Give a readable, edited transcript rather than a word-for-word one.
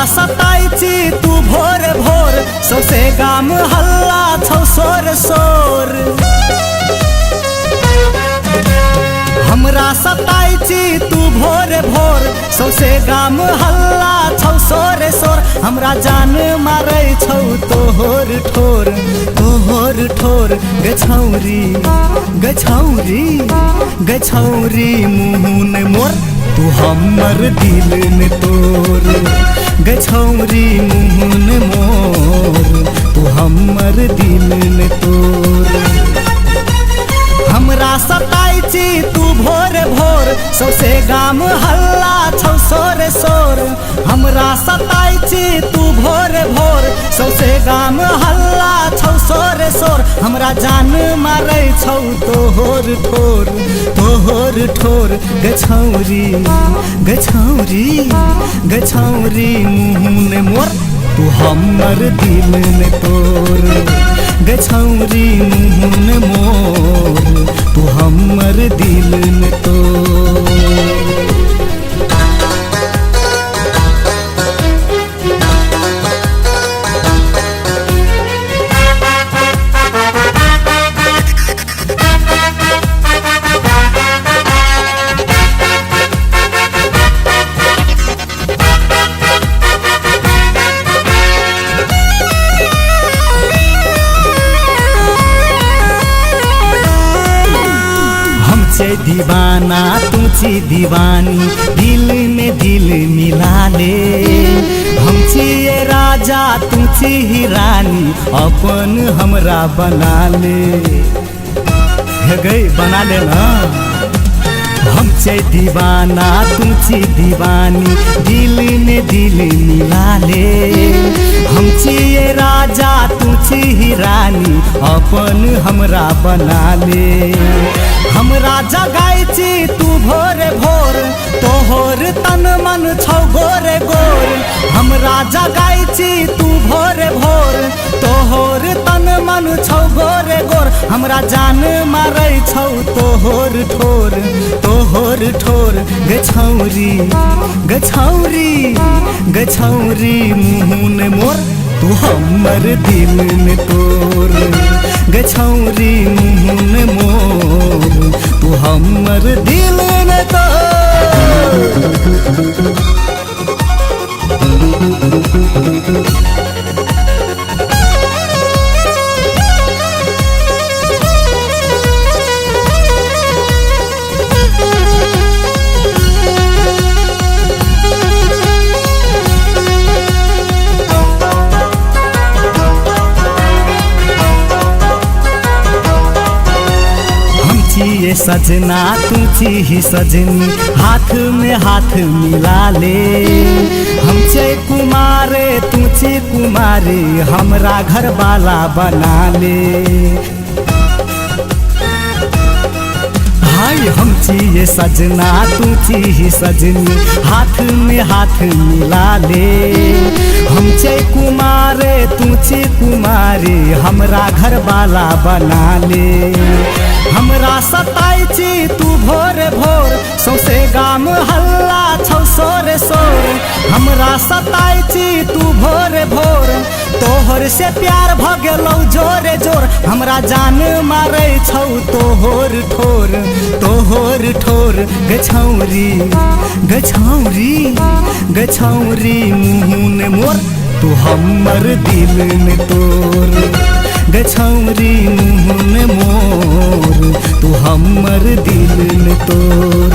सताइची तू भोर भोर सौसे गाम हल्ला छौ सोर सोर। हमरा सताइची तू भोर भोर सौसे गाम हल्ला छौ सोर सोर। हमरा जान मारै छौ तोहर ठोर तोहर ठोर। गे छौरी गे छौरी गे छौरी मुँह ने मोर तू हमर दिल ने तोर। गे छौरी मुँह ने मोर तू हमर दिल ने तोर। हमरा सताइची तू भोर भोर सौसे गाम हल्ला छौ सोर सोर। हमरा सताइची तू भोर भोर सौसे गाम हल्ला छौ सोर सोर। हमरा जान मारै छौ तोहर ठोर तोहर ठोर। गे छौरी गे छौरी गे छौरी मुँह ने मोर तू हमर दिल ने तोर। गे छौरी मुँह ने मोर तू हमर दिल ने तोर। दीवाना तू छी दीवानी दिल में दिल मिला ले। हम छिए राजा तू छी रानी अपन हमरा बना ले। गई बना ले ना। हम छी दीवाना तू छी दीवानी दिल में दिल मिला ले। हम छिए राजा तू छी रानी अपन हमरा बना ले। हमरा जगाइची तू भोर भोर तोहर तन मन छौ गोर गोर। हमरा जगाइची तू भोर भोर तोहर तन मन छौ गोर गोर। हमरा जान मारै छौ तोहर ठोर तोहर ठोर। गे छौरी गे छौरी गे छौरी मुँह ने मोर तू हमर दिल ने तोर। गे छौरी मुँह ने मोर तू हमर दिल ने तोर। ये सजना तू छी सजनी हाथ में हाथ मिला ले। हम छे कुमारे तू छी कुमारी हमरा घर वाला बना ले। भाई हम छी ये सजना तू छी सजनी हाथ में हाथ मिला ले। हम छे कुमारे तू छी कुमारी हमरा घर वाला बना ले। हमरा सताइची तू भोर भोर सौसे गाम हल्ला छौ सोर सोर। हमरा सताइची तू भोर भोर तोहर से प्यार भ गेलौ जोरे जोर। हमरा जान मारै छौ तोहर ठोर तोहर ठोर। गे छौरी गे छौरी गे छौरी मुँह ने मोर तू हमर दिल ने तोर। गे छौरी मुँह ने मोर तू हमर दिल ने तोर।